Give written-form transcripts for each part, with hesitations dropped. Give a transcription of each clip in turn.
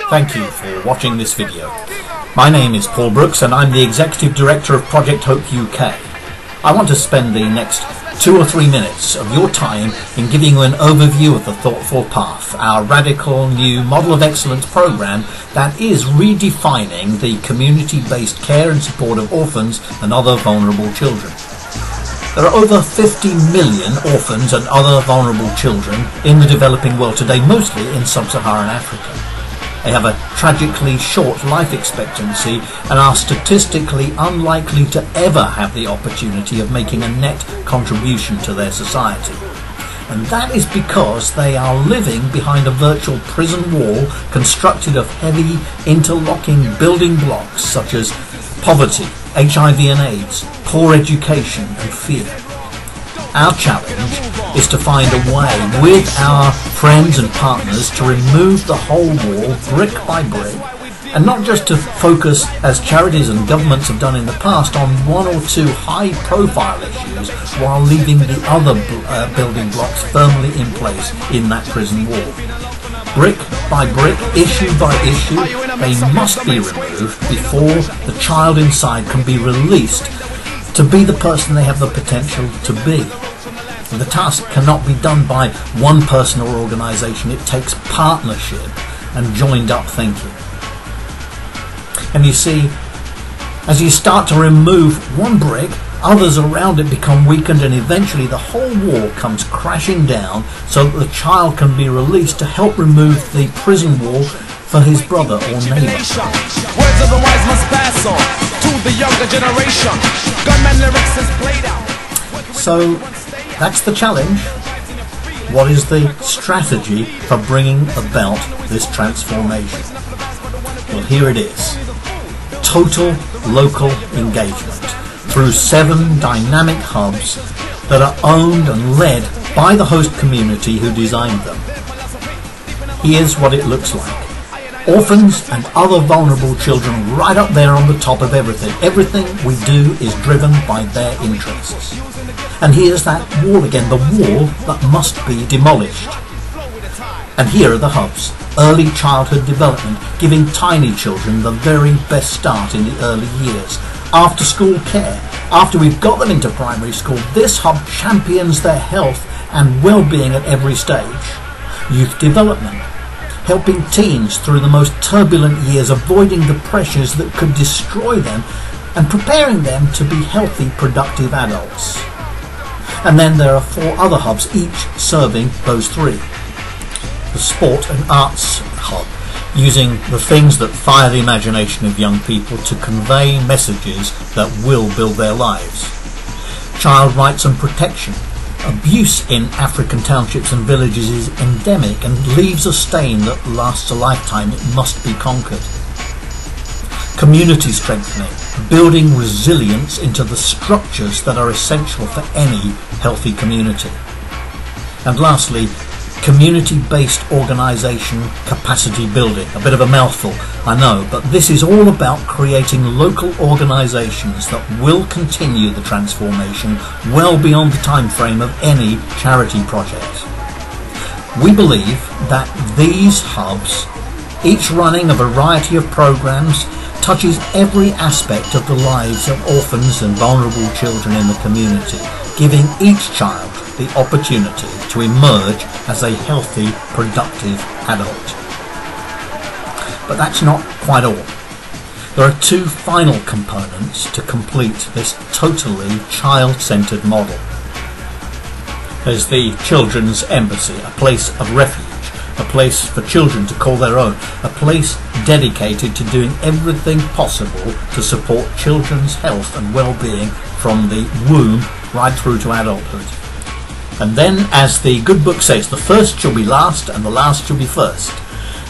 Thank you for watching this video. My name is Paul Brooks and I'm the Executive Director of Project Hope UK. I want to spend the next 2 or 3 minutes of your time in giving you an overview of the Thoughtful Path, our radical new Model of Excellence programme that is redefining the community-based care and support of orphans and other vulnerable children. There are over 50 million orphans and other vulnerable children in the developing world today, mostly in sub-Saharan Africa. They have a tragically short life expectancy and are statistically unlikely to ever have the opportunity of making a net contribution to their society. And that is because they are living behind a virtual prison wall constructed of heavy interlocking building blocks such as poverty, HIV and AIDS, poor education and fear. Our challenge is to find a way with our friends and partners to remove the whole wall brick by brick, and not just to focus, as charities and governments have done in the past, on 1 or 2 high-profile issues while leaving the other building blocks firmly in place in that prison wall. Brick by brick, issue by issue, they must be removed before the child inside can be released to be the person they have the potential to be. And the task cannot be done by one person or organisation. It takes partnership and joined up thinking. And you see, as you start to remove one brick, others around it become weakened and eventually the whole wall comes crashing down so that the child can be released to help remove the prison wall for his brother or neighbour. Words of the wise must pass on to the younger generation. Gunman lyrics is played out. So that's the challenge. What is the strategy for bringing about this transformation? Well, here it is. Total local engagement through 7 dynamic hubs that are owned and led by the host community who designed them. Here's what it looks like. Orphans and other vulnerable children right up there on the top of everything. Everything we do is driven by their interests. And here's that wall again, the wall that must be demolished. And here are the hubs. Early childhood development, giving tiny children the very best start in the early years. After school care, after we've got them into primary school, this hub champions their health and well-being at every stage. Youth development, helping teens through the most turbulent years, avoiding the pressures that could destroy them and preparing them to be healthy, productive adults. And then there are 4 other hubs, each serving those 3. The sport and arts hub, using the things that fire the imagination of young people to convey messages that will build their lives. Child rights and protection. Abuse in African townships and villages is endemic and leaves a stain that lasts a lifetime. It must be conquered. Community strengthening, building resilience into the structures that are essential for any healthy community. And lastly, community-based organisation capacity building. A bit of a mouthful, I know, but this is all about creating local organisations that will continue the transformation well beyond the time frame of any charity project. We believe that these hubs, each running a variety of programmes, touches every aspect of the lives of orphans and vulnerable children in the community, giving each child the opportunity to emerge as a healthy, productive adult. But that's not quite all. There are 2 final components to complete this totally child-centred model. There's the Children's Embassy, a place of refuge, a place for children to call their own, a place dedicated to doing everything possible to support children's health and well-being from the womb right through to adulthood. And then, as the good book says, the first shall be last and the last shall be first.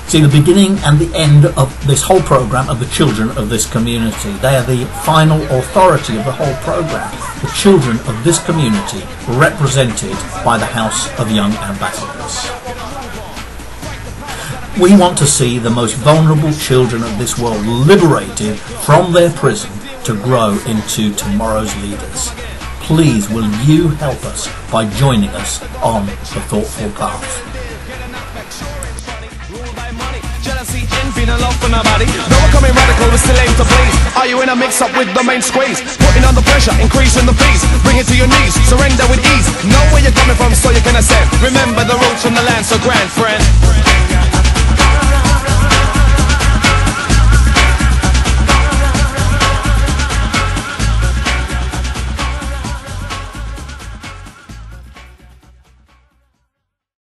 See, the beginning and the end of this whole programme are the children of this community. They are the final authority of the whole programme. The children of this community represented by the House of Young Ambassadors. We want to see the most vulnerable children of this world liberated from their prison to grow into tomorrow's leaders. Please, will you help us by joining us on the Thoughtful Path? Jealousy, envy, no love for nobody. No one coming radical, we still aim to please. Are you in a mix-up with the main squeeze? Putting on the pressure, increasing the fees. Bring it to your knees, surrender with ease. Know where you're coming from so you can ascend. Remember the roots from the land so grand, friend.